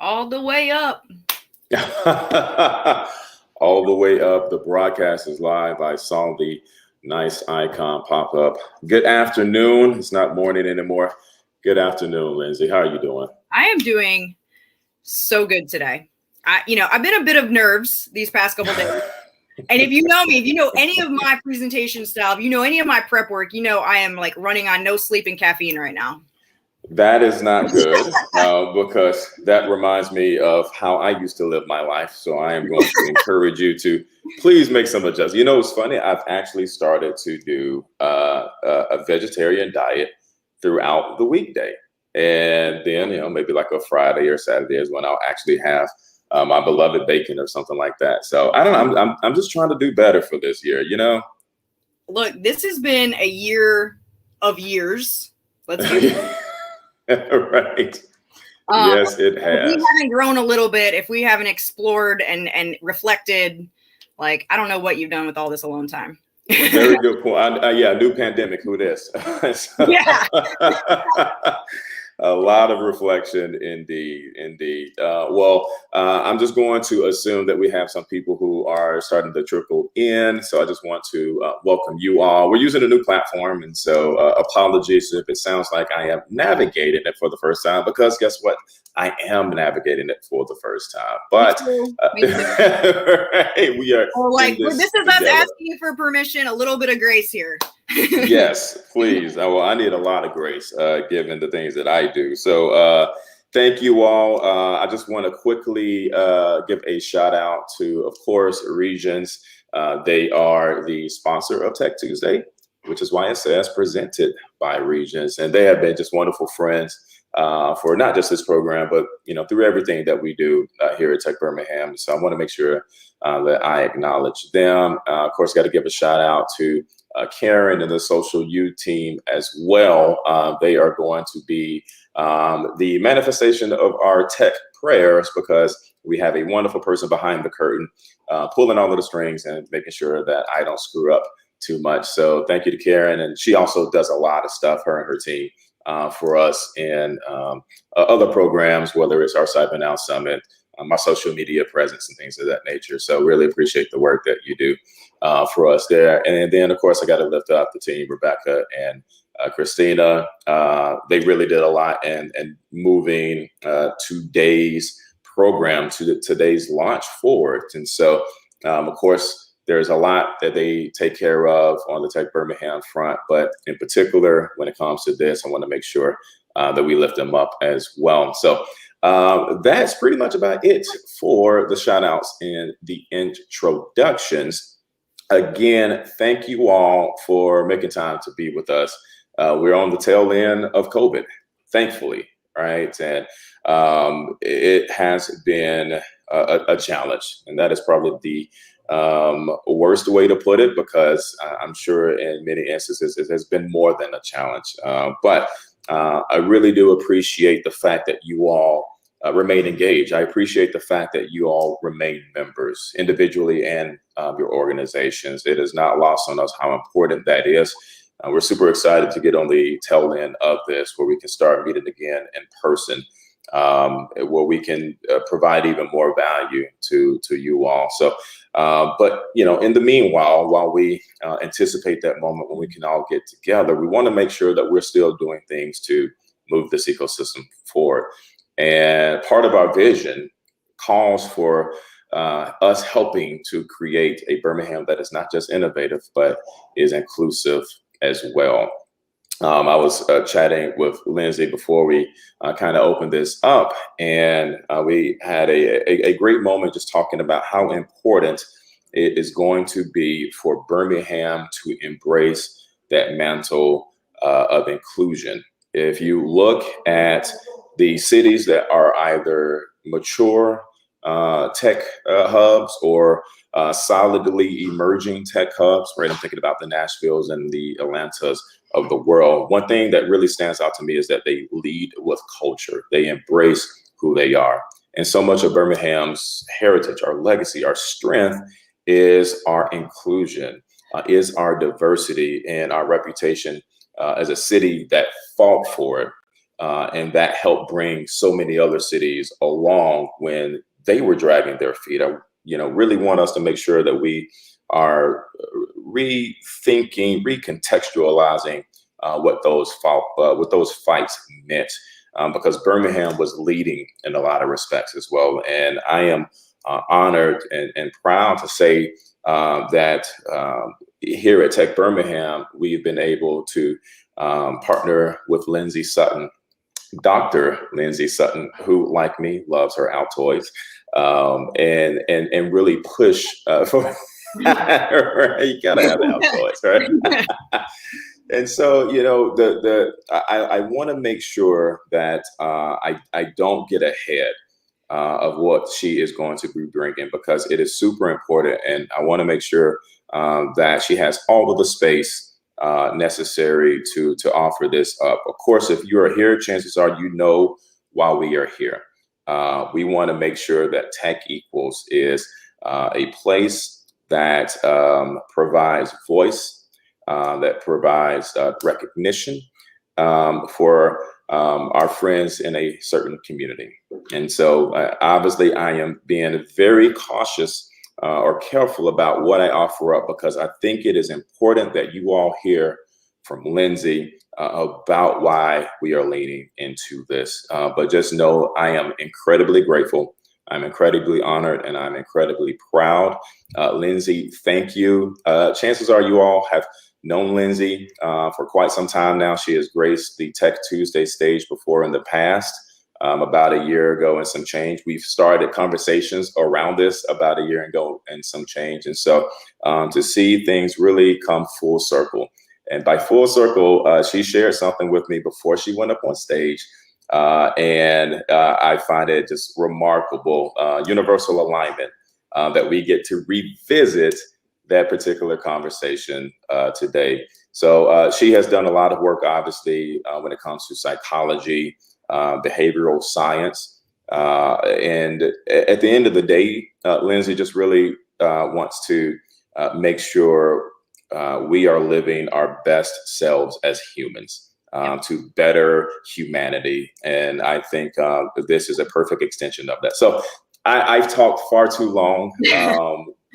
All the way up. All the way up. The broadcast is live. I saw the nice icon pop up. Good afternoon. It's not morning anymore. Good afternoon, Lindsay. How are you doing? I am doing so good today. I've been a bit of nerves these past couple days. And if you know me, if you know any of my presentation style, if you know any of my prep work, you know I am like running on no sleep and caffeine right now. That is not good because that reminds me of how I used to live my life. So I am going to encourage you to please make some adjustments. You know, it's funny. I've actually started to do a vegetarian diet throughout the weekday. And then, maybe like a Friday or Saturday is when I'll actually have my beloved bacon or something like that. So I don't know. I'm just trying to do better for this year, Look, this has been a year of years. Let's do it. Right. Yes, it has. If we haven't grown a little bit, if we haven't explored and reflected, like, I don't know what you've done with all this alone time. Very good point. New pandemic. Who this? Yeah. A lot of reflection, indeed. I'm just going to assume that we have some people who are starting to trickle in. So I just want to welcome you all. We're using a new platform, and so apologies if it sounds like I am navigating it for the first time, because guess what? I am navigating it for the first time. But right, we are. This is us asking for permission, a little bit of grace here. Yes, please. Well, I need a lot of grace given the things that I do. So thank you all. I just want to quickly give a shout out to, of course, Regions. They are the sponsor of Tech Tuesday, which is why it says presented by Regions. And they have been just wonderful friends for not just this program, but through everything that we do here at Tech Birmingham. So I want to make sure that I acknowledge them. Of course, got to give a shout out to Karen and the Social U team as well. They are going to be the manifestation of our tech prayers, because we have a wonderful person behind the curtain pulling all of the strings and making sure that I don't screw up too much. So thank you to Karen. And she also does a lot of stuff, her and her team, for us in other programs, whether it's our Cyber Now Summit, my social media presence and things of that nature. So really appreciate the work that you do for us there. And then, of course, I got to lift up the team, Rebecca and Christina. They really did a lot in moving today's program to today's launch forward. And so, of course, there's a lot that they take care of on the Tech Birmingham front, but in particular, when it comes to this, I want to make sure that we lift them up as well. So that's pretty much about it for the shout outs and the introductions. Again, thank you all for making time to be with us. We're on the tail end of COVID, thankfully, right? And it has been a challenge, and that is probably the worst way to put it, because I'm sure in many instances it has been more than a challenge. But I really do appreciate the fact that you all remain engaged. I appreciate the fact that you all remain members individually and your organizations. It is not lost on us how important that is. We're super excited to get on the tail end of this, where we can start meeting again in person, where we can provide even more value to you all. So, but in the meanwhile, while we anticipate that moment when we can all get together, we want to make sure that we're still doing things to move this ecosystem forward. And part of our vision calls for us helping to create a Birmingham that is not just innovative, but is inclusive as well. I was chatting with Lindsay before we kind of opened this up, and we had a great moment just talking about how important it is going to be for Birmingham to embrace that mantle of inclusion. If you look at the cities that are either mature tech hubs or solidly emerging tech hubs, right? I'm thinking about the Nashvilles and the Atlantas of the world. One thing that really stands out to me is that they lead with culture. They embrace who they are. And so much of Birmingham's heritage, our legacy, our strength is our inclusion, is our diversity, and our reputation as a city that fought for it And that helped bring so many other cities along when they were dragging their feet. I, really want us to make sure that we are rethinking, recontextualizing what those fights meant, because Birmingham was leading in a lot of respects as well. And I am honored and proud to say that here at Tech Birmingham, we've been able to partner with Lindsay Sutton, Dr. Lindsay Sutton, who, like me, loves her Altoids, and really push for. You gotta have Altoids, right? And so, I want to make sure that I don't get ahead of what she is going to be bringing, because it is super important, and I want to make sure that she has all of the space necessary to offer this up. Of course, if you are here, chances are why we are here. We want to make sure that Tech Equals is a place that provides voice, that provides recognition for our friends in a certain community. And so obviously I am being very cautious or careful about what I offer up, because I think it is important that you all hear from Lindsay about why we are leaning into this. But just know I am incredibly grateful. I'm incredibly honored, and I'm incredibly proud. Lindsay, thank you. Chances are you all have known Lindsay for quite some time now. She has graced the Tech Tuesday stage before in the past. About a year ago and some change. We've started conversations around this about a year ago and some change. And so to see things really come full circle. And by full circle, she shared something with me before she went up on stage. And I find it just remarkable, universal alignment, that we get to revisit that particular conversation today. So she has done a lot of work, obviously, when it comes to psychology, behavioral science. And at the end of the day, Lindsay just really wants to make sure we are living our best selves as humans, to better humanity. And I think this is a perfect extension of that. So I've talked far too long,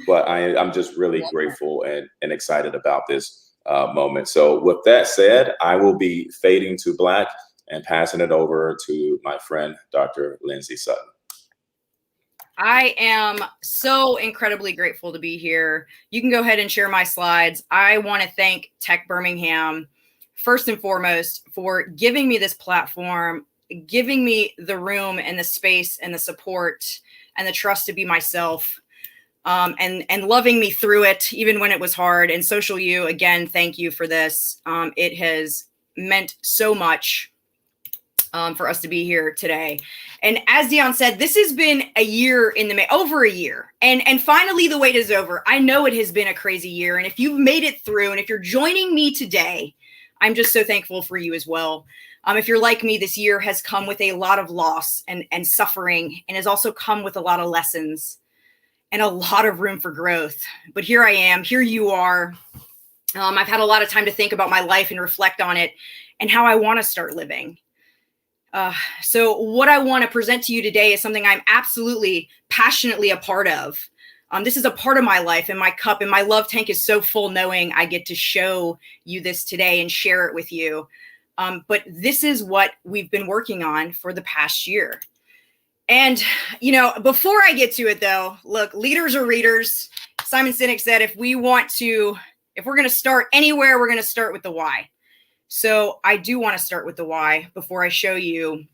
but I'm just really grateful and excited about this moment. So with that said, I will be fading to black and passing it over to my friend, Dr. Lindsay Sutton. I am so incredibly grateful to be here. You can go ahead and share my slides. I want to thank Tech Birmingham, first and foremost, for giving me this platform, giving me the room and the space and the support and the trust to be myself, and loving me through it, even when it was hard. And Social U, again, thank you for this. It has meant so much for us to be here today. And as Dion said, this has been a year over a year. And finally, the wait is over. I know it has been a crazy year. And if you've made it through, and if you're joining me today, I'm just so thankful for you as well. If you're like me, this year has come with a lot of loss and suffering, and has also come with a lot of lessons and a lot of room for growth. But here I am, here you are. I've had a lot of time to think about my life and reflect on it and how I want to start living. So what I want to present to you today is something I'm absolutely passionately a part of. This is a part of my life, and my cup and my love tank is so full knowing I get to show you this today and share it with you. But this is what we've been working on for the past year. And, before I get to it though, look, leaders are readers. Simon Sinek said, if we're going to start anywhere, we're going to start with the why. So I do want to start with the why before I show you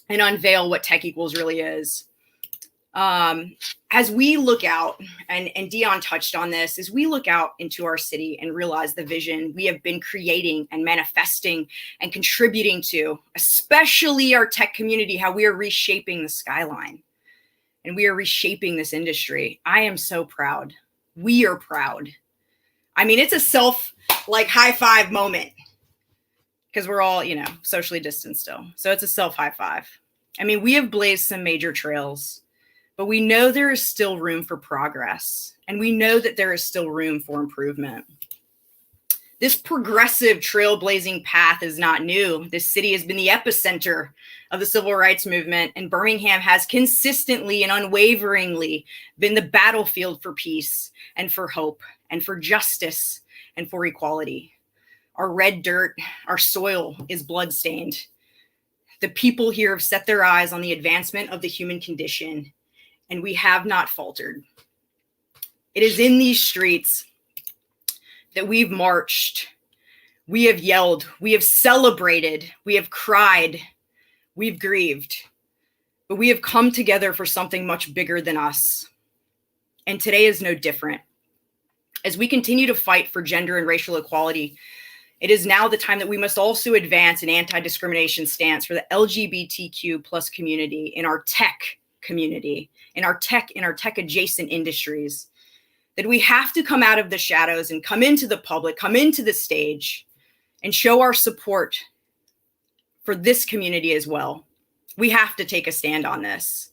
and unveil what Tech Equals really is. As we look out, and Dion touched on this, as we look out into our city and realize the vision we have been creating and manifesting and contributing to, especially our tech community, how we are reshaping the skyline and we are reshaping this industry. I am so proud. We are proud. I mean, it's a high five moment, because we're all, socially distanced still. So it's a self high five. I mean, we have blazed some major trails, but we know there is still room for progress, and we know that there is still room for improvement. This progressive trailblazing path is not new. This city has been the epicenter of the civil rights movement, and Birmingham has consistently and unwaveringly been the battlefield for peace and for hope and for justice and for equality. Our red dirt, our soil is bloodstained. The people here have set their eyes on the advancement of the human condition, and we have not faltered. It is in these streets that we've marched, we have yelled, we have celebrated, we have cried, we've grieved, but we have come together for something much bigger than us. And today is no different. As we continue to fight for gender and racial equality, it is now the time that we must also advance an anti-discrimination stance for the LGBTQ plus community in our tech community, in our tech adjacent industries. That we have to come out of the shadows and come into the public, come into the stage, and show our support for this community as well. We have to take a stand on this.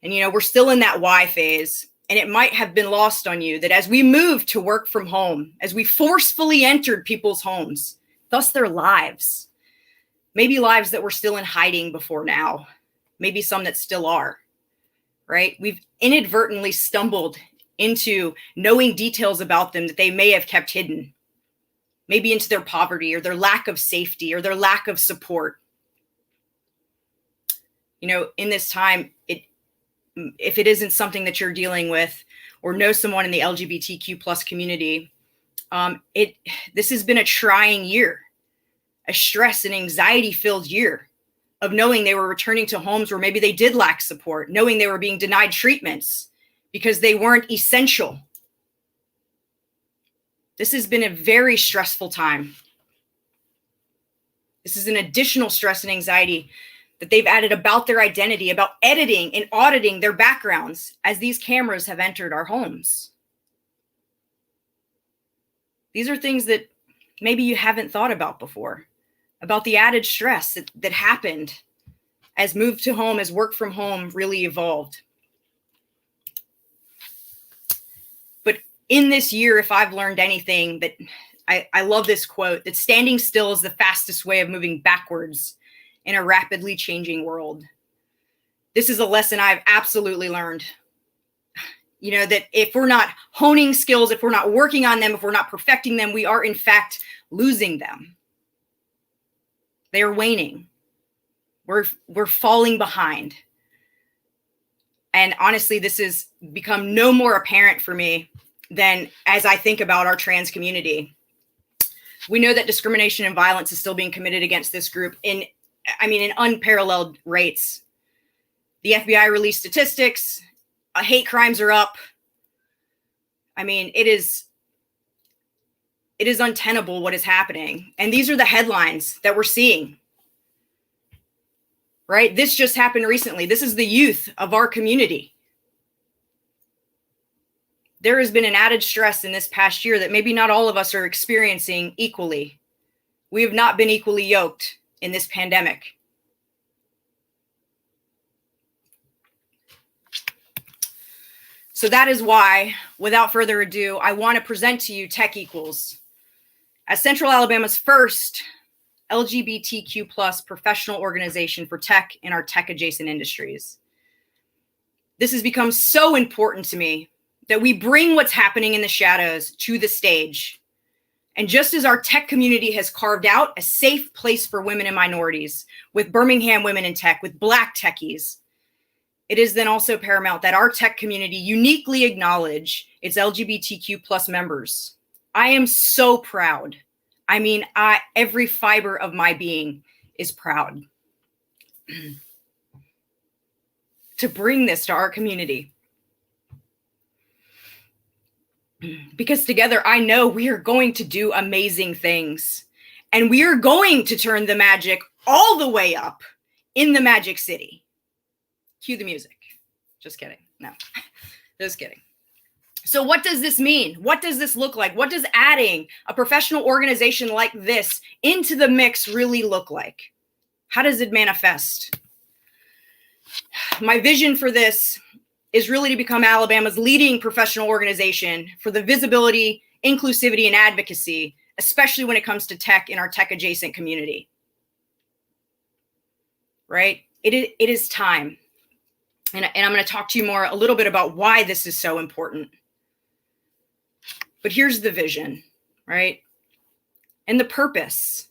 And, we're still in that why phase, and it might have been lost on you that as we moved to work from home, as we forcefully entered people's homes, thus their lives, maybe lives that were still in hiding before now, maybe some that still are, right? We've inadvertently stumbled into knowing details about them that they may have kept hidden, maybe into their poverty or their lack of safety or their lack of support. In this time, if it isn't something that you're dealing with or know someone in the LGBTQ plus community, this has been a trying year, a stress and anxiety filled year of knowing they were returning to homes where maybe they did lack support, knowing they were being denied treatments because they weren't essential. This has been a very stressful time. This is an additional stress and anxiety that they've added about their identity, about editing and auditing their backgrounds as these cameras have entered our homes. These are things that maybe you haven't thought about before, about the added stress that happened as move to home, as work from home really evolved. But in this year, if I've learned anything, that I love this quote, that standing still is the fastest way of moving backwards in a rapidly changing world. This is a lesson I've absolutely learned. That if we're not honing skills, if we're not working on them, if we're not perfecting them, we are in fact losing them. They are waning. We're falling behind. And honestly, this has become no more apparent for me than as I think about our trans community. We know that discrimination and violence is still being committed against this group in unparalleled rates. The FBI released statistics. Hate crimes are up. It is untenable what is happening. And these are the headlines that we're seeing. Right? This just happened recently. This is the youth of our community. There has been an added stress in this past year that maybe not all of us are experiencing equally. We have not been equally yoked in this pandemic. So that is why, without further ado, I want to present to you Tech Equals as Central Alabama's first LGBTQ plus professional organization for tech and our tech adjacent industries. This has become so important to me that we bring what's happening in the shadows to the stage. And just as our tech community has carved out a safe place for women and minorities with Birmingham Women in Tech, with Black techies, it is then also paramount that our tech community uniquely acknowledge its LGBTQ plus members. I am so proud. Every fiber of my being is proud to bring this to our community. Because together, I know we are going to do amazing things. And we are going to turn the magic all the way up in the Magic City. Cue the music. Just kidding. No, just kidding. So what does this mean? What does this look like? What does adding a professional organization like this into the mix really look like? How does it manifest? My vision for this is really to become Alabama's leading professional organization for the visibility, inclusivity, and advocacy especially when it comes to tech in our tech adjacent community. Right? It is time. And I'm going to talk to you a little bit about why this is so important. But here's the vision, right? And the purpose.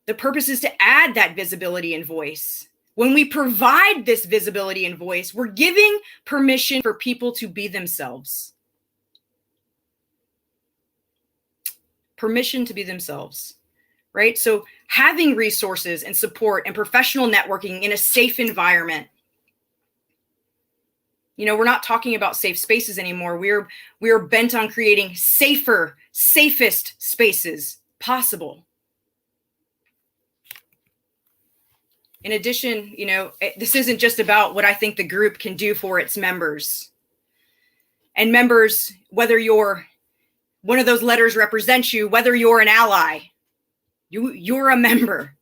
The purpose is to add that visibility and voice. When we provide this visibility and voice, we're giving permission for people to be themselves. Permission to be themselves, right? So having resources and support and professional networking in a safe environment. You know, we're not talking about safe spaces anymore. We are bent on creating safer, safest spaces possible. In addition, you know, this isn't just about what I think the group can do for its members. And members, whether you're one of those letters represents you, whether you're an ally, you're a member.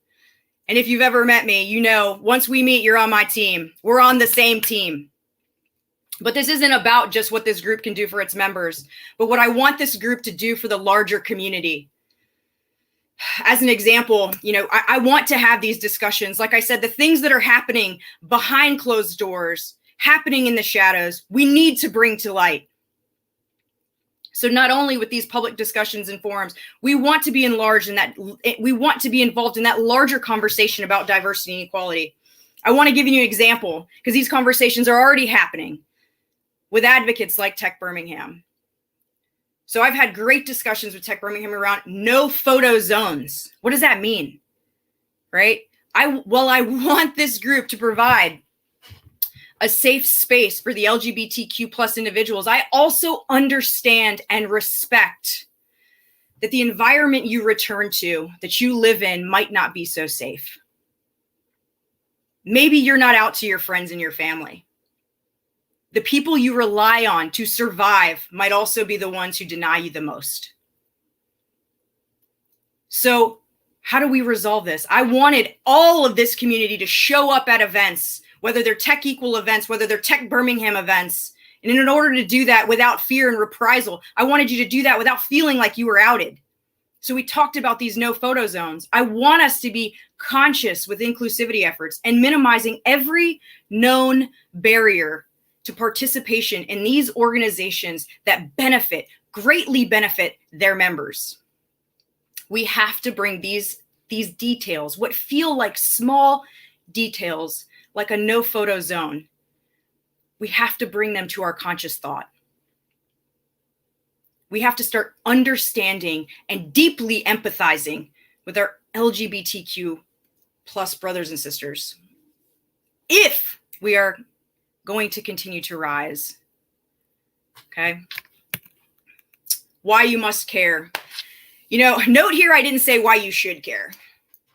And if you've ever met me, you know, once we meet, you're on my team. We're on the same team. But this isn't about just what this group can do for its members, but what I want this group to do for the larger community. As an example, you know, I want to have these discussions. Like I said, the things that are happening behind closed doors, happening in the shadows, we need to bring to light. So not only with these public discussions and forums, we want to be enlarged in that, we want to be involved in that larger conversation about diversity and equality. I want to give you an example because these conversations are already happening with advocates like Tech Birmingham. So I've had great discussions with Tech Birmingham around no photo zones. What does that mean? Right? I want this group to provide a safe space for the LGBTQ plus individuals. I also understand and respect that the environment you return to, that you live in, might not be so safe. Maybe you're not out to your friends and your family. The people you rely on to survive might also be the ones who deny you the most. So how do we resolve this? I wanted all of this community to show up at events, whether they're Tech Equal events, whether they're Tech Birmingham events. And in order to do that without fear and reprisal, I wanted you to do that without feeling like you were outed. So we talked about these no photo zones. I want us to be conscious with inclusivity efforts and minimizing every known barrier to participation in these organizations that greatly benefit their members. We have to bring these details, what feel like small details, like a no photo zone. We have to bring them to our conscious thought. We have to start understanding and deeply empathizing with our LGBTQ plus brothers and sisters. If we are going to continue to rise. Okay. Why you must care. You know, note here, I didn't say why you should care.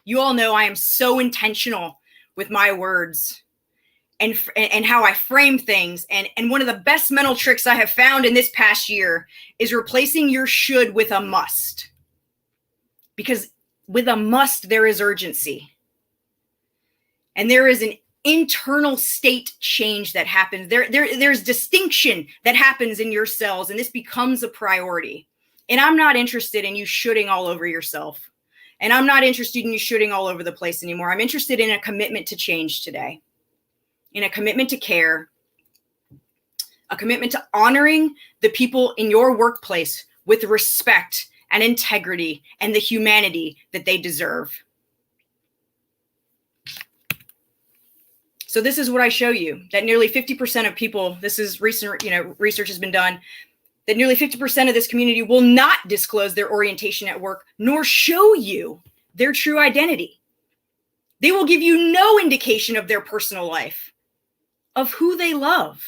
You all know I am so intentional with my words and how I frame things. And one of the best mental tricks I have found in this past year is replacing your should with a must. Because with a must, there is urgency. And there is an internal state change that happens. There's distinction that happens in your cells, and this becomes a priority. And I'm not interested in you shooting all over yourself. And I'm not interested in you shooting all over the place anymore. I'm interested in a commitment to change today, in a commitment to care, a commitment to honoring the people in your workplace with respect and integrity and the humanity that they deserve. So this is what I show you, that nearly 50% of people, this is recent, research has been done, that nearly 50% of this community will not disclose their orientation at work, nor show you their true identity. They will give you no indication of their personal life, of who they love.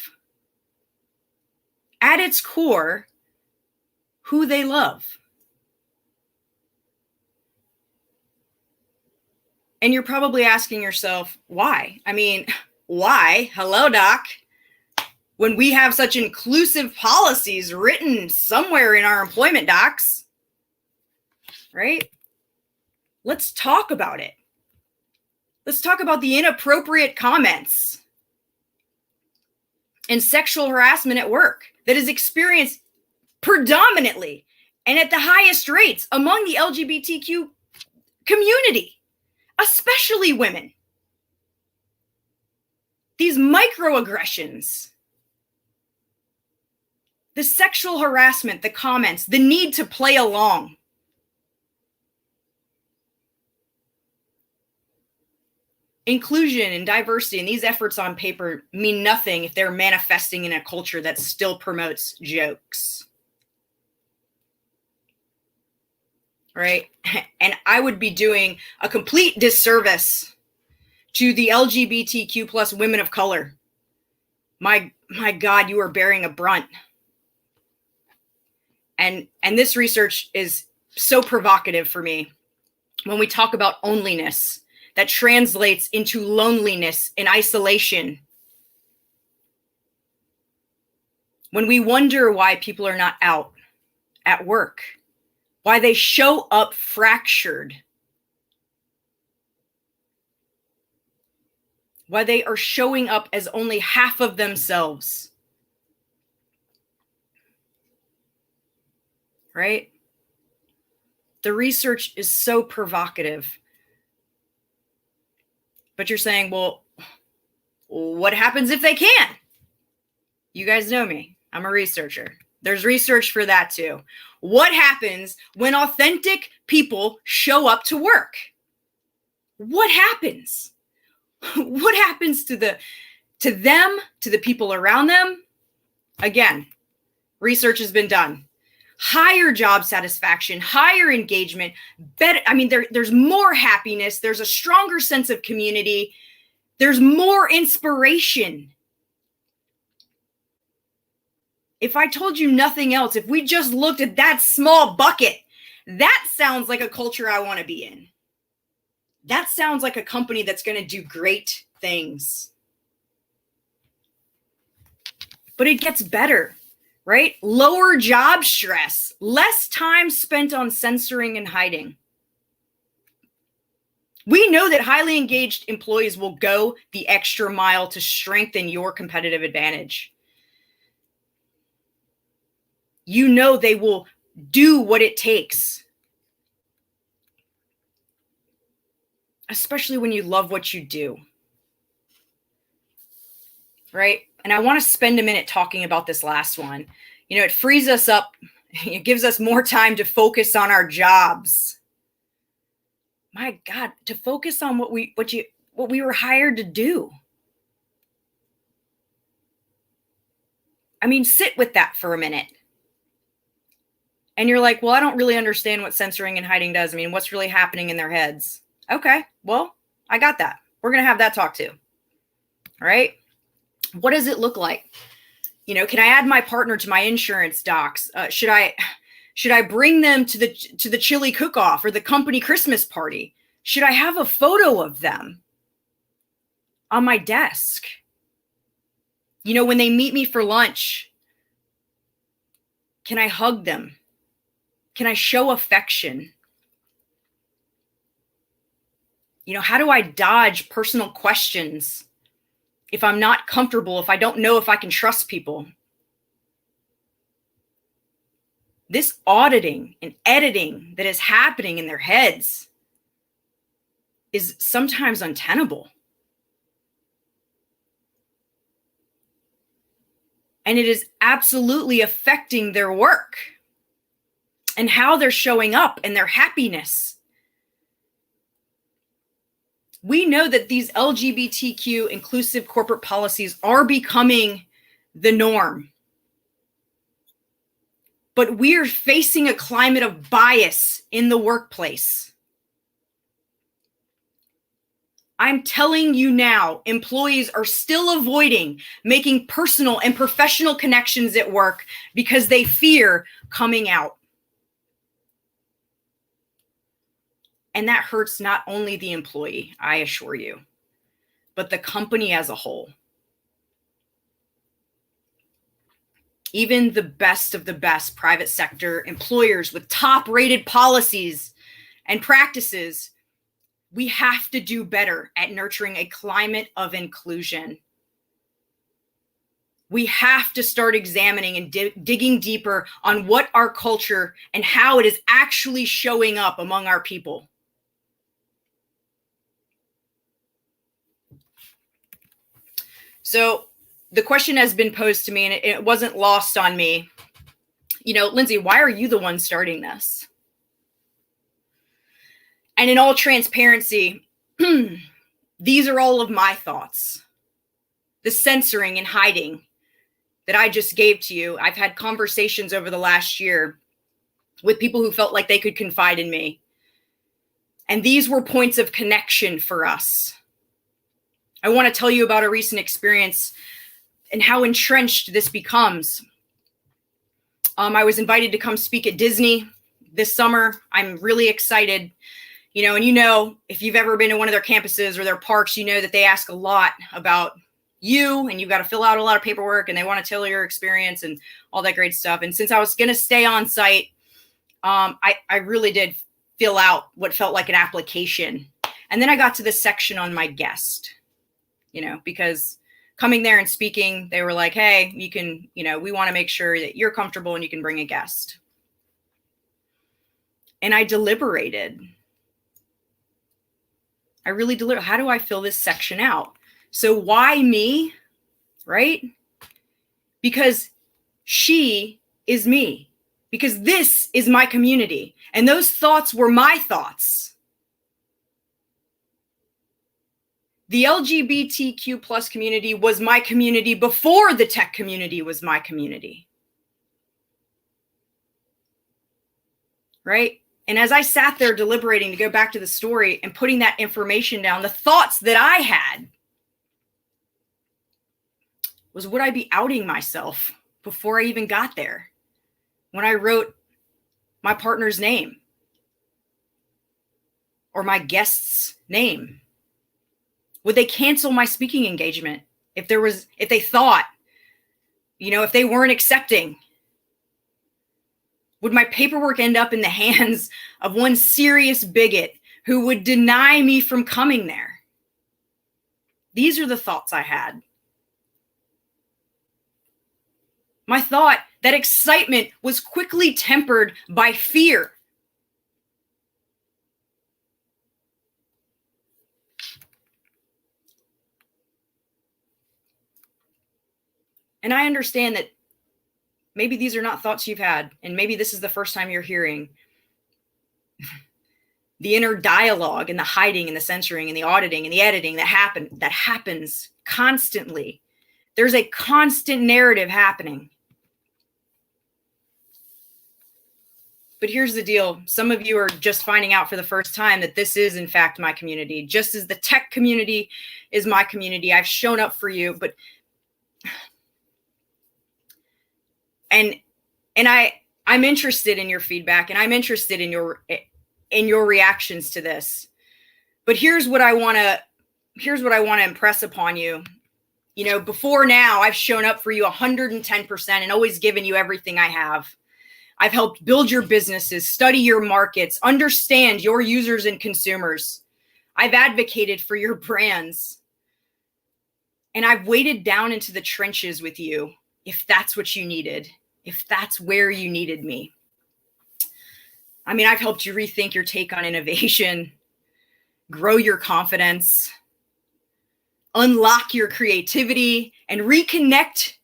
At its core, who they love. And you're probably asking yourself, why? I mean, why? Hello, doc. When we have such inclusive policies written somewhere in our employment docs, right? Let's talk about it. Let's talk about the inappropriate comments and sexual harassment at work that is experienced predominantly and at the highest rates among the LGBTQ community, especially women. These microaggressions, the sexual harassment, the comments, the need to play along. Inclusion and diversity and these efforts on paper mean nothing if they're manifesting in a culture that still promotes jokes. Right? And I would be doing a complete disservice to the LGBTQ plus women of color. My God, you are bearing a brunt. And this research is so provocative for me. When we talk about onlyness, that translates into loneliness and isolation. When we wonder why people are not out at work, why they show up fractured, why they are showing up as only half of themselves. Right? The research is so provocative. But you're saying, well, what happens if they can't? You guys know me. I'm a researcher. There's research for that too. What happens when authentic people show up to work? What happens? What happens to them, to the people around them? Again, research has been done. Higher job satisfaction, higher engagement, better. I mean, there's more happiness. There's a stronger sense of community. There's more inspiration. If I told you nothing else, if we just looked at that small bucket, that sounds like a culture I want to be in. That sounds like a company that's going to do great things. But it gets better. Right? Lower job stress, less time spent on censoring and hiding. We know that highly engaged employees will go the extra mile to strengthen your competitive advantage. You know they will do what it takes. Especially when you love what you do. Right? And I want to spend a minute talking about this last one. You know, it frees us up. It gives us more time to focus on our jobs. My God, to focus on what we were hired to do. I mean, sit with that for a minute. And you're like, well, I don't really understand what censoring and hiding does. I mean, what's really happening in their heads? Okay, well, I got that. We're going to have that talk too. All right. What does it look like? You know, can I add my partner to my insurance docs? Should I bring them to the chili cook-off or the company Christmas party? Should I have a photo of them on my desk? You know, when they meet me for lunch, can I hug them? Can I show affection? You know, how do I dodge personal questions if I'm not comfortable, if I don't know if I can trust people? This auditing and editing that is happening in their heads is sometimes untenable. And it is absolutely affecting their work and how they're showing up and their happiness. We know that these LGBTQ inclusive corporate policies are becoming the norm. But we are facing a climate of bias in the workplace. I'm telling you now, employees are still avoiding making personal and professional connections at work because they fear coming out. And that hurts not only the employee, I assure you, but the company as a whole. Even the best of the best private sector employers with top-rated policies and practices, we have to do better at nurturing a climate of inclusion. We have to start examining and digging deeper on what our culture and how it is actually showing up among our people. So the question has been posed to me, and it wasn't lost on me. Lindsay, why are you the one starting this? And in all transparency, these are all of my thoughts. The censoring and hiding that I just gave to you. I've had conversations over the last year with people who felt like they could confide in me. And these were points of connection for us. I want to tell you about a recent experience and how entrenched this becomes. I was invited to come speak at Disney this summer. I'm really excited. And if you've ever been to one of their campuses or their parks, you know that they ask a lot about you, and you've got to fill out a lot of paperwork, and they want to tell your experience and all that great stuff. And since I was going to stay on site, I really did fill out what felt like an application. And then I got to this section on my guest, because coming there and speaking, they were like, hey, you can, we want to make sure that you're comfortable and you can bring a guest. And I deliberated. I really deliberated. How do I fill this section out? So why me, right? Because she is me. Because this is my community. And those thoughts were my thoughts. The LGBTQ plus community was my community before the tech community was my community. Right? And as I sat there deliberating to go back to the story and putting that information down, the thoughts that I had was, would I be outing myself before I even got there? When I wrote my partner's name or my guest's name? Would they cancel my speaking engagement if they thought, if they weren't accepting? Would my paperwork end up in the hands of one serious bigot who would deny me from coming there? These are the thoughts I had. My thought that excitement was quickly tempered by fear. And I understand that maybe these are not thoughts you've had, and maybe this is the first time you're hearing the inner dialogue and the hiding and the censoring and the auditing and the editing that happens constantly. There's a constant narrative happening. But here's the deal. Some of you are just finding out for the first time that this is, in fact, my community. Just as the tech community is my community, I've shown up for you. But I'm interested in your feedback, and I'm interested in your reactions to this. But here's what I want to impress upon you. Before now, I've shown up for you 110% and always given you everything I have. I've helped build your businesses, study your markets, understand your users and consumers. I've advocated for your brands. And I've waded down into the trenches with you if that's what you needed, if that's where you needed me. I've helped you rethink your take on innovation, grow your confidence, unlock your creativity, and reconnect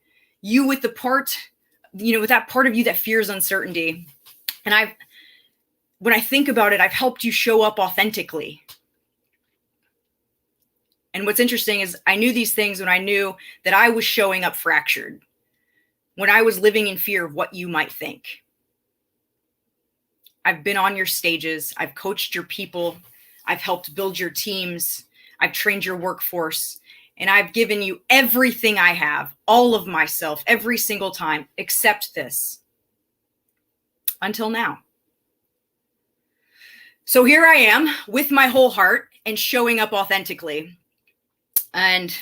you with with that part of you that fears uncertainty. And when I think about it, I've helped you show up authentically. And what's interesting is I knew these things when I knew that I was showing up fractured, when I was living in fear of what you might think. I've been on your stages. I've coached your people. I've helped build your teams. I've trained your workforce. And I've given you everything I have, all of myself, every single time, except this. Until now. So here I am with my whole heart and showing up authentically. And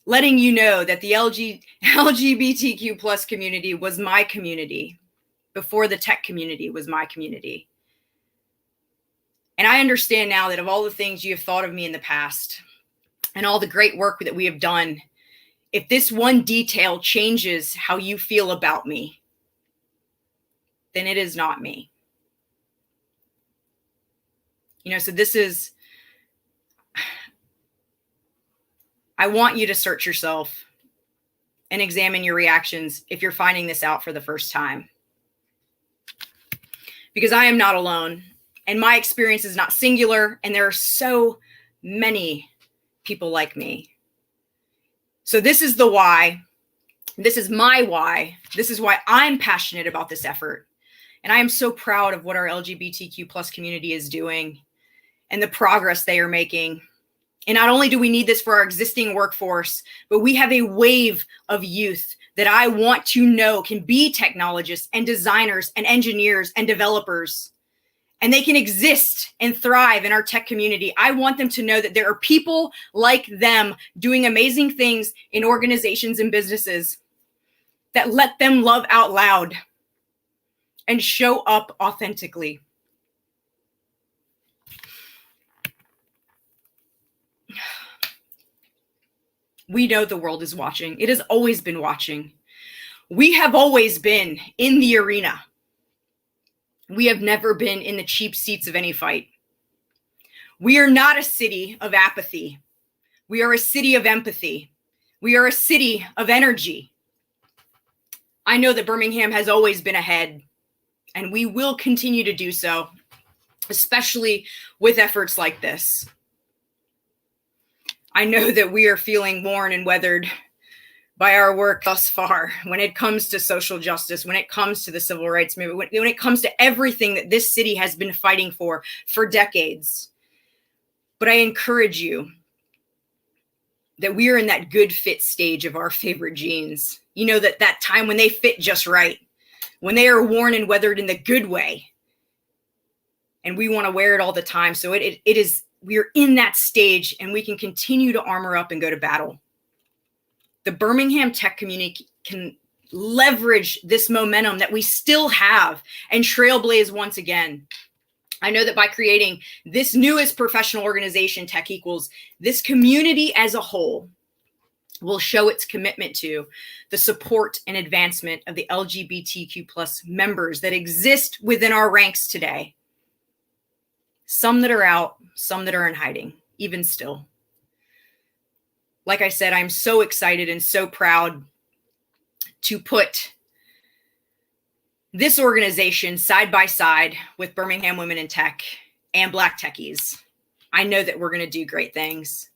letting you know that the LGBTQ plus community was my community before the tech community was my community. And I understand now that of all the things you have thought of me in the past and all the great work that we have done, if this one detail changes how you feel about me, then it is not me. So this is, I want you to search yourself and examine your reactions if you're finding this out for the first time. Because I am not alone, and my experience is not singular, and there are so many people like me. So this is the why. This is my why. This is why I'm passionate about this effort. And I am so proud of what our LGBTQ plus community is doing and the progress they are making. And not only do we need this for our existing workforce, but we have a wave of youth that I want to know can be technologists and designers and engineers and developers. And they can exist and thrive in our tech community. I want them to know that there are people like them doing amazing things in organizations and businesses that let them love out loud and show up authentically. We know the world is watching. It has always been watching. We have always been in the arena. We have never been in the cheap seats of any fight. We are not a city of apathy. We are a city of empathy. We are a city of energy. I know that Birmingham has always been ahead, and we will continue to do so, especially with efforts like this. I know that we are feeling worn and weathered by our work thus far when it comes to social justice, when it comes to the civil rights movement, when it comes to everything that this city has been fighting for decades. But I encourage you that we are in that good fit stage of our favorite jeans. That time when they fit just right, when they are worn and weathered in the good way. And we want to wear it all the time. So we're in that stage, and we can continue to armor up and go to battle. The Birmingham tech community can leverage this momentum that we still have and trailblaze once again. I know that by creating this newest professional organization, Tech Equals, this community as a whole will show its commitment to the support and advancement of the LGBTQ plus members that exist within our ranks today. Some that are out, some that are in hiding, even still. Like I said, I'm so excited and so proud to put this organization side by side with Birmingham Women in Tech and Black Techies. I know that we're going to do great things.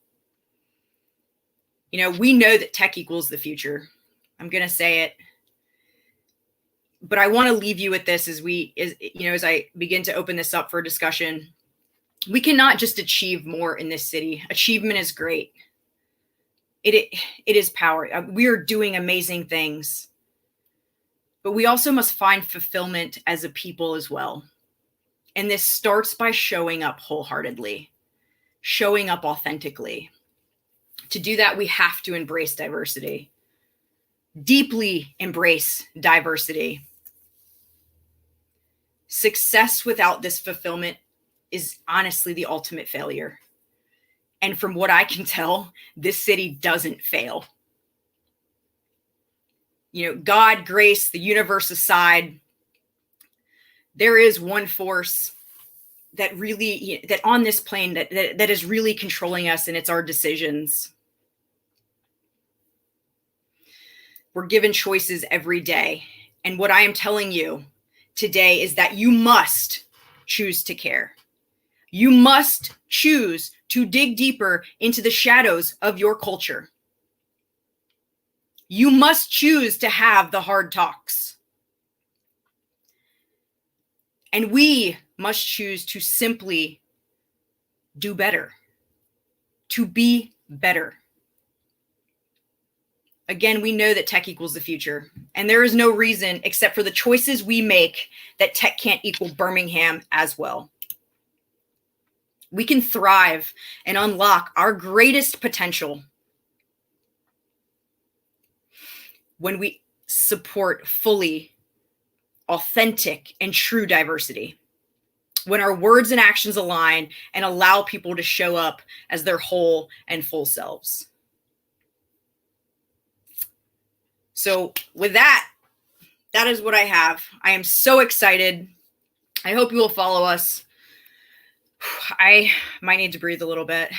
We know that tech equals the future. I'm going to say it. But I want to leave you with this as I begin to open this up for discussion. We cannot just achieve more in this city. Achievement is great. It is power. We are doing amazing things. But we also must find fulfillment as a people as well. And this starts by showing up wholeheartedly, showing up authentically. To do that, we have to embrace diversity. Deeply embrace diversity. Success without this fulfillment is honestly the ultimate failure. And from what I can tell, this city doesn't fail. God, grace, the universe aside, there is one force that really, that on this plane that is really controlling us, and it's our decisions. We're given choices every day. And what I am telling you today is that you must choose to care. You must choose to dig deeper into the shadows of your culture. You must choose to have the hard talks. And we must choose to simply do better, to be better. Again, we know that tech equals the future, and there is no reason except for the choices we make that tech can't equal Birmingham as well. We can thrive and unlock our greatest potential when we support fully authentic and true diversity, when our words and actions align and allow people to show up as their whole and full selves. So with that, that is what I have. I am so excited. I hope you will follow us. I might need to breathe a little bit.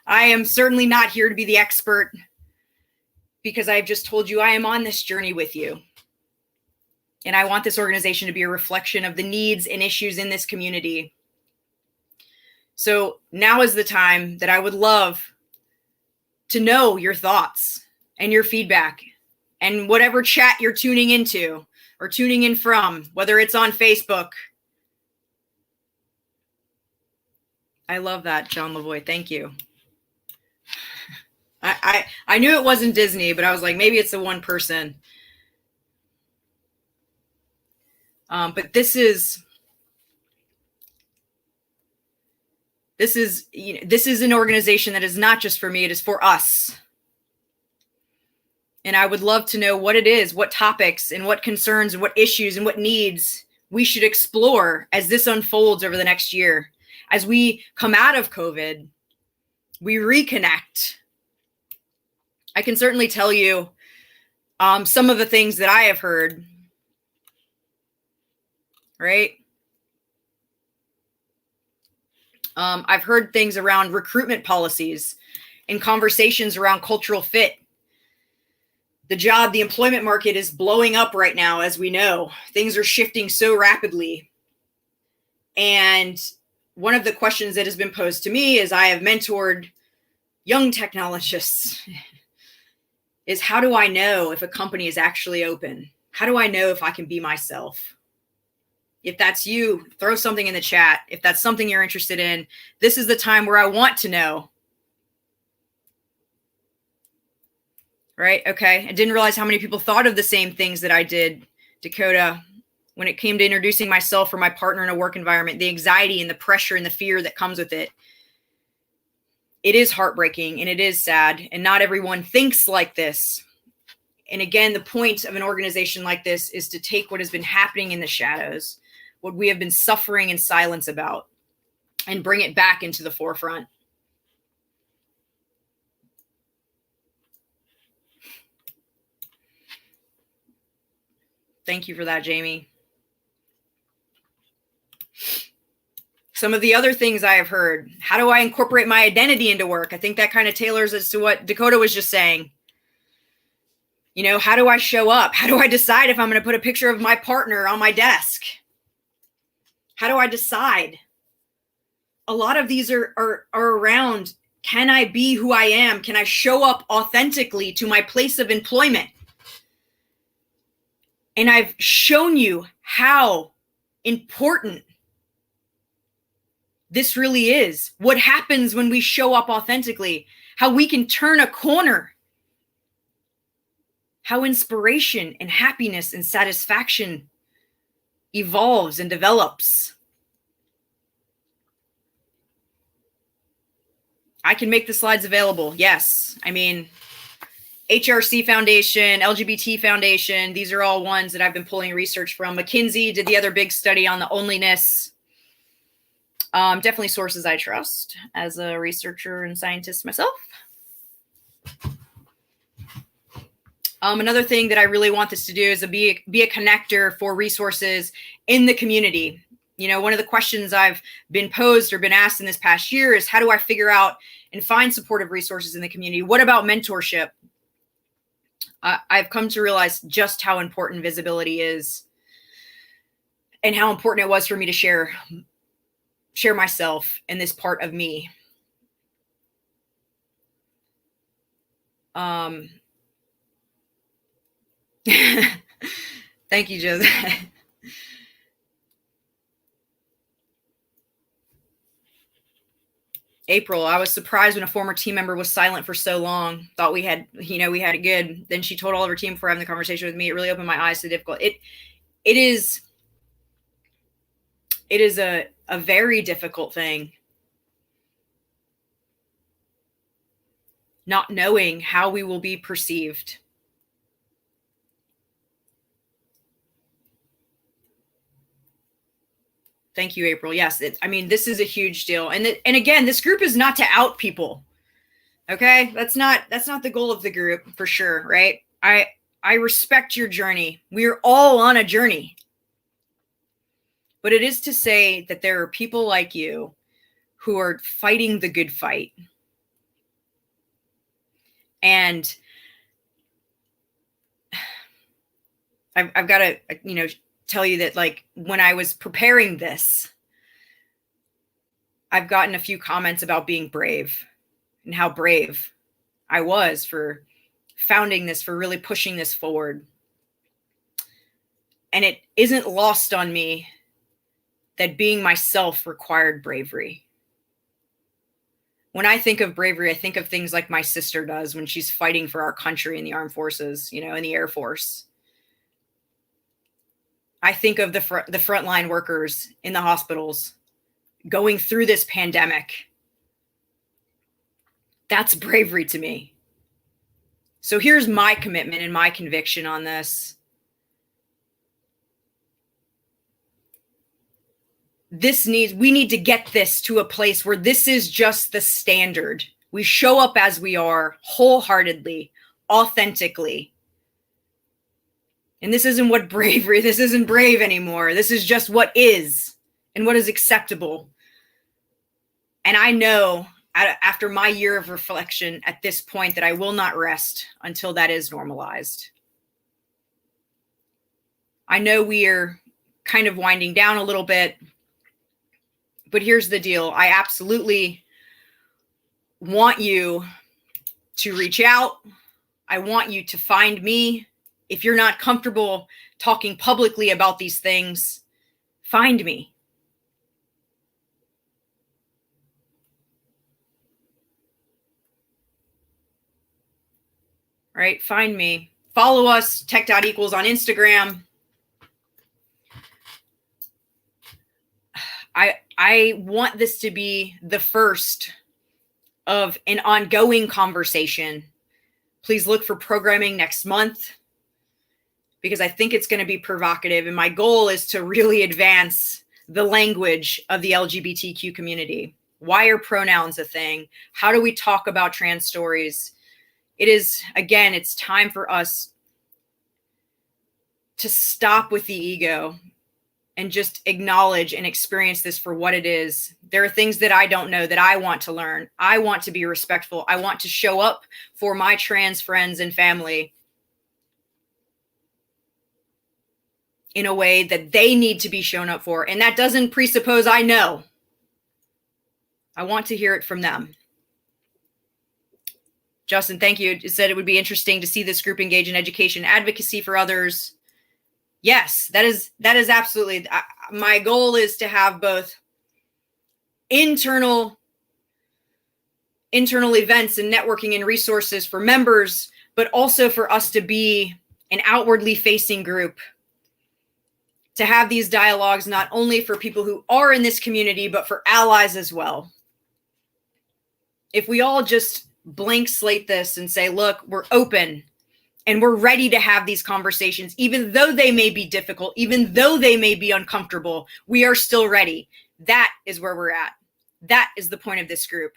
I am certainly not here to be the expert, because I've just told you I am on this journey with you. And I want this organization to be a reflection of the needs and issues in this community. So now is the time that I would love to know your thoughts and your feedback, and whatever chat you're tuning into or tuning in from, whether it's on Facebook. I love that, John Lavoie. Thank you. I knew it wasn't Disney, but I was like, maybe it's the one person. But this is an organization that is not just for me, it is for us. And I would love to know what it is, what topics and what concerns and what issues and what needs we should explore as this unfolds over the next year. As we come out of COVID, we reconnect. I can certainly tell you some of the things that I have heard, right? I've heard things around recruitment policies and conversations around cultural fit. The employment market is blowing up right now, as we know. Things are shifting so rapidly. And one of the questions that has been posed to me, as I have mentored young technologists, is how do I know if a company is actually open? How do I know if I can be myself? If that's you, throw something in the chat. If that's something you're interested in, this is the time where I want to know. Right? Okay. I didn't realize how many people thought of the same things that I did, Dakota, when it came to introducing myself or my partner in a work environment, the anxiety and the pressure and the fear that comes with it. It is heartbreaking and it is sad, and not everyone thinks like this. And again, the point of an organization like this is to take what has been happening in the shadows, what we have been suffering in silence about, and bring it back into the forefront. Thank you for that, Jamie. Some of the other things I have heard: how do I incorporate my identity into work? I think that kind of tailors as to what Dakota was just saying. You know, how do I show up? How do I decide if I'm going to put a picture of my partner on my desk? How do I decide? A lot of these are around, can I be who I am? Can I show up authentically to my place of employment? And I've shown you how important this really is. What happens when we show up authentically, how we can turn a corner, how inspiration and happiness and satisfaction evolves and develops. I can make the slides available. Yes. I mean, HRC Foundation, LGBT Foundation, these are all ones that I've been pulling research from. McKinsey did the other big study on the loneliness. Definitely sources I trust as a researcher and scientist myself. Another thing that I really want this to do is be a connector for resources in the community. You know, one of the questions I've been posed or been asked in this past year is, how do I figure out and find supportive resources in the community? What about mentorship? I've come to realize just how important visibility is, and how important it was for me to share myself and this part of me. Thank you, Jose. April, I was surprised when a former team member was silent for so long. Thought we had it good. Then she told all of her team before having the conversation with me. It really opened my eyes to the difficult. It is a very difficult thing. Not knowing how we will be perceived. Thank you, April. Yes, this is a huge deal. And again, this group is not to out people. Okay? That's not the goal of the group, for sure, right? I respect your journey. We're all on a journey. But it is to say that there are people like you who are fighting the good fight. And I've got to, tell you that, like, when I was preparing this, I've gotten a few comments about being brave and how brave I was for founding this, for really pushing this forward. And it isn't lost on me that being myself required bravery. When I think of bravery, I think of things like my sister does when she's fighting for our country in the armed forces, in the Air Force. I think of the frontline workers in the hospitals going through this pandemic. That's bravery to me. So here's my commitment and my conviction on this. We need to get this to a place where this is just the standard. We show up as we are, wholeheartedly, authentically. And this isn't this isn't brave anymore. This is just what is and what is acceptable. And I know after my year of reflection at this point that I will not rest until that is normalized. I know we are kind of winding down a little bit, but here's the deal. I absolutely want you to reach out. I want you to find me. If you're not comfortable talking publicly about these things, find me. Right? Find me. Follow us, tech.equals on Instagram. I want this to be the first of an ongoing conversation. Please look for programming next month, because I think it's going to be provocative. And my goal is to really advance the language of the LGBTQ community. Why are pronouns a thing? How do we talk about trans stories? It's time for us to stop with the ego and just acknowledge and experience this for what it is. There are things that I don't know that I want to learn. I want to be respectful. I want to show up for my trans friends and family in a way that they need to be shown up for. And that doesn't presuppose I know. I want to hear it from them. Justin, thank you. You said it would be interesting to see this group engage in education advocacy for others. Yes, that is absolutely. My goal is to have both internal events and networking and resources for members, but also for us to be an outwardly facing group, to have these dialogues not only for people who are in this community, but for allies as well. If we all just blank slate this and say, look, we're open and we're ready to have these conversations, even though they may be difficult, even though they may be uncomfortable, we are still ready. That is where we're at. That is the point of this group.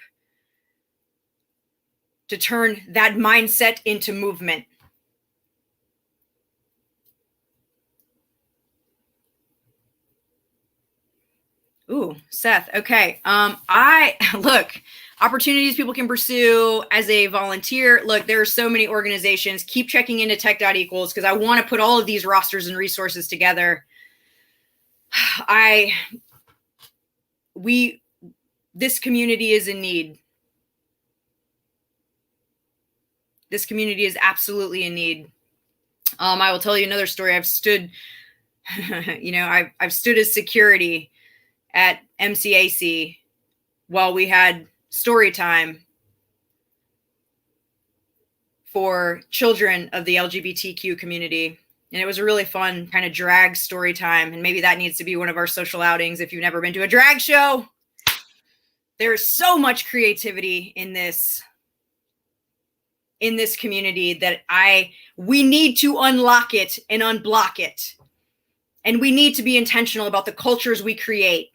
To turn that mindset into movement. Ooh, Seth. Okay. Look, opportunities people can pursue as a volunteer. Look, there are so many organizations. Keep checking into tech.equals because I want to put all of these rosters and resources together. This community is in need. This community is absolutely in need. I will tell you another story. I've stood, I've stood as security at MCAC while we had story time for children of the LGBTQ community. And it was a really fun kind of drag story time. And maybe that needs to be one of our social outings. If you've never been to a drag show, there's so much creativity in this community that we need to unlock it and unblock it. And we need to be intentional about the cultures we create.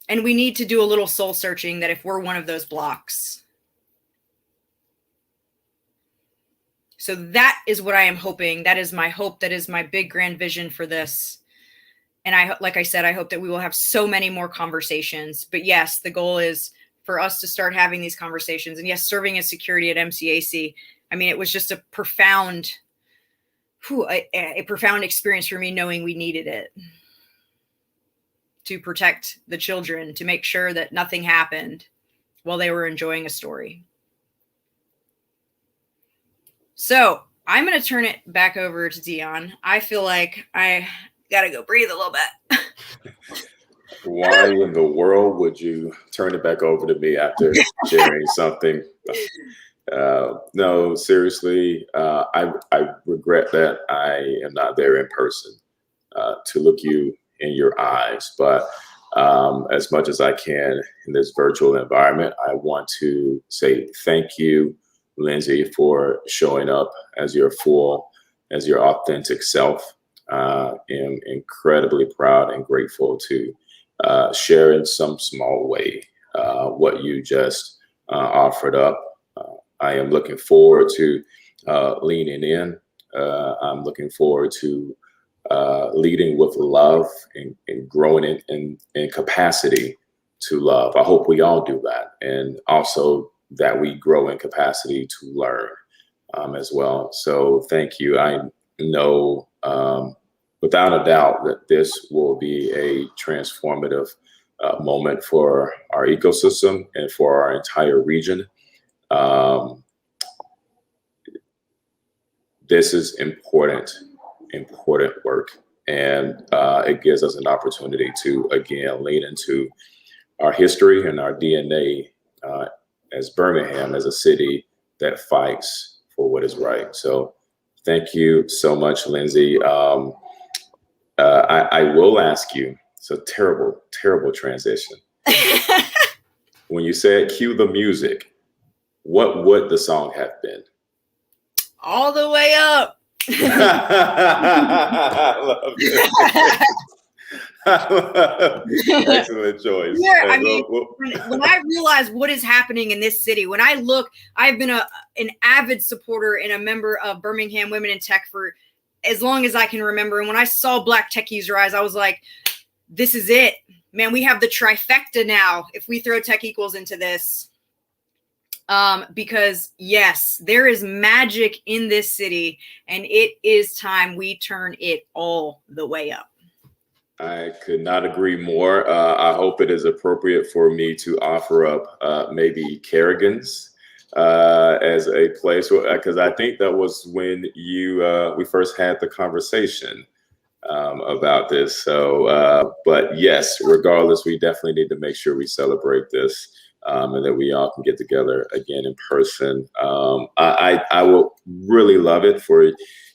And we need to do a little soul searching that if we're one of those blocks. So that is what I am hoping. That is my hope. That is my big grand vision for this. And like I said, I hope that we will have so many more conversations. But yes, the goal is for us to start having these conversations. And yes, serving as security at MCAC, I mean, it was just a profound experience for me, knowing we needed it to protect the children, to make sure that nothing happened while they were enjoying a story. So I'm going to turn it back over to Dion. I feel like I got to go breathe a little bit. Why in the world would you turn it back over to me after sharing something? No, seriously, I regret that I am not there in person to look you in your eyes. But as much as I can in this virtual environment, I want to say thank you, Lindsay, for showing up as your authentic self. I'm incredibly proud and grateful to share in some small way what you just offered up. I am looking forward to leaning in. I'm looking forward to leading with love and growing in capacity to love. I hope we all do that. And also that we grow in capacity to learn as well. So thank you. I know without a doubt that this will be a transformative moment for our ecosystem and for our entire region. This is important work. And it gives us an opportunity to, again, lean into our history and our DNA as Birmingham, as a city that fights for what is right. So thank you so much, Lindsay. I will ask you, it's a terrible, terrible transition. When you said cue the music, what would the song have been? All the way up. I love it. Excellent choice. Yeah, I mean, when I realize what is happening in this city, when I look, I've been an avid supporter and a member of Birmingham Women in Tech for as long as I can remember. And when I saw Black Techies rise, I was like, this is it. Man, we have the trifecta now if we throw Tech Equals into this. Because yes, there is magic in this city, and it is time we turn it all the way up. I could not agree more. I hope it is appropriate for me to offer up maybe Kerrigan's as a place, because I think that was when we first had the conversation about this. So, but yes, regardless, we definitely need to make sure we celebrate this. And that we all can get together again in person. I will really love it for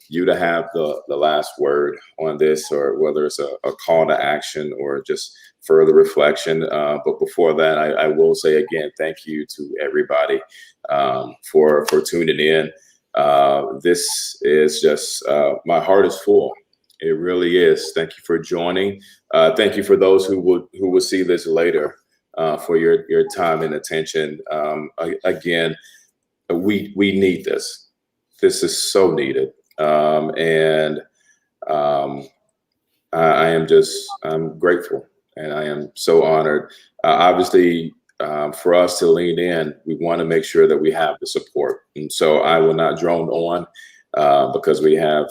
you to have the last word on this, or whether it's a call to action or just further reflection. But before that, I will say again, thank you to everybody for tuning in. This is just, my heart is full. It really is. Thank you for joining. Thank you for those who will see this later. For your time and attention. Again, we need this. This is so needed. And I'm grateful, and I am so honored. Obviously, for us to lean in, we want to make sure that we have the support. And so I will not drone on because we have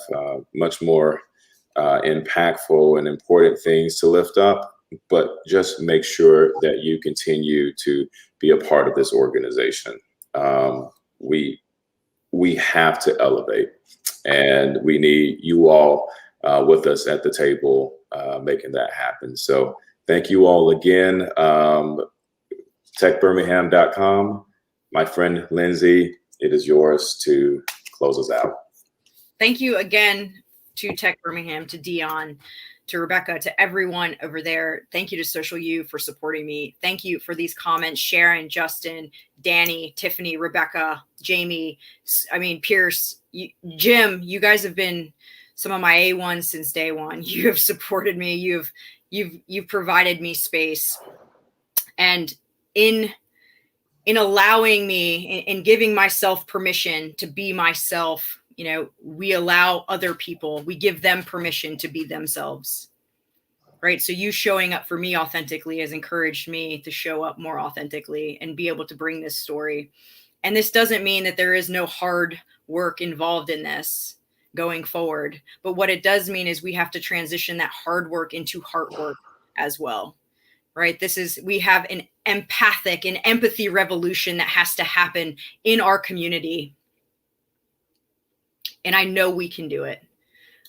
much more impactful and important things to lift up. But just make sure that you continue to be a part of this organization. We have to elevate, and we need you all with us at the table making that happen. So thank you all again. TechBirmingham.com. My friend Lindsay, it is yours to close us out. Thank you again to Tech Birmingham, to Dion, to Rebecca, to everyone over there. Thank you to Social U for supporting me. Thank you for these comments, Sharon, Justin, Danny, Tiffany, Rebecca, Jamie, Pierce, Jim. You guys have been some of my A1s since day one. You have supported me. You've provided me space, and in allowing me, in giving myself permission to be myself, you know, we allow other people, we give them permission to be themselves. Right. So you showing up for me authentically has encouraged me to show up more authentically and be able to bring this story. And this doesn't mean that there is no hard work involved in this going forward. But what it does mean is we have to transition that hard work into heart work as well. Right. We have an empathic and empathy revolution that has to happen in our community. And I know we can do it.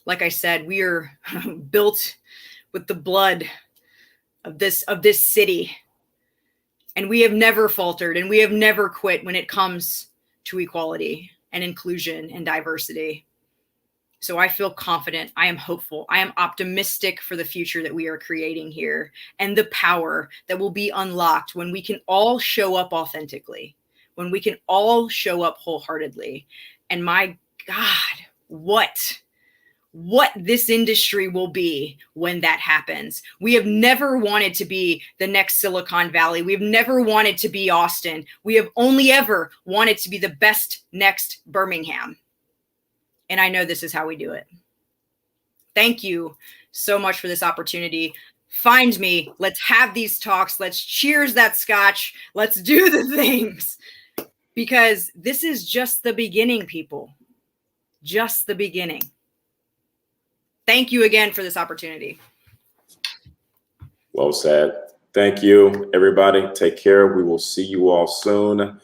Like I said, we are built with the blood of this city. And we have never faltered and we have never quit when it comes to equality and inclusion and diversity. So I feel confident. I am hopeful. I am optimistic for the future that we are creating here and the power that will be unlocked when we can all show up authentically, when we can all show up wholeheartedly. And my God, what this industry will be when that happens. We have never wanted to be the next Silicon Valley. We've never wanted to be Austin. We have only ever wanted to be the best next Birmingham. And I know this is how we do it. Thank you so much for this opportunity. Find me. Let's have these talks. Let's cheers that scotch. Let's do the things. Because this is just the beginning, people. Just the beginning. Thank you again for this opportunity. Well said. Thank you, everybody. Take care. We will see you all soon.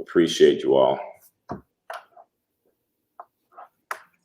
Appreciate you all.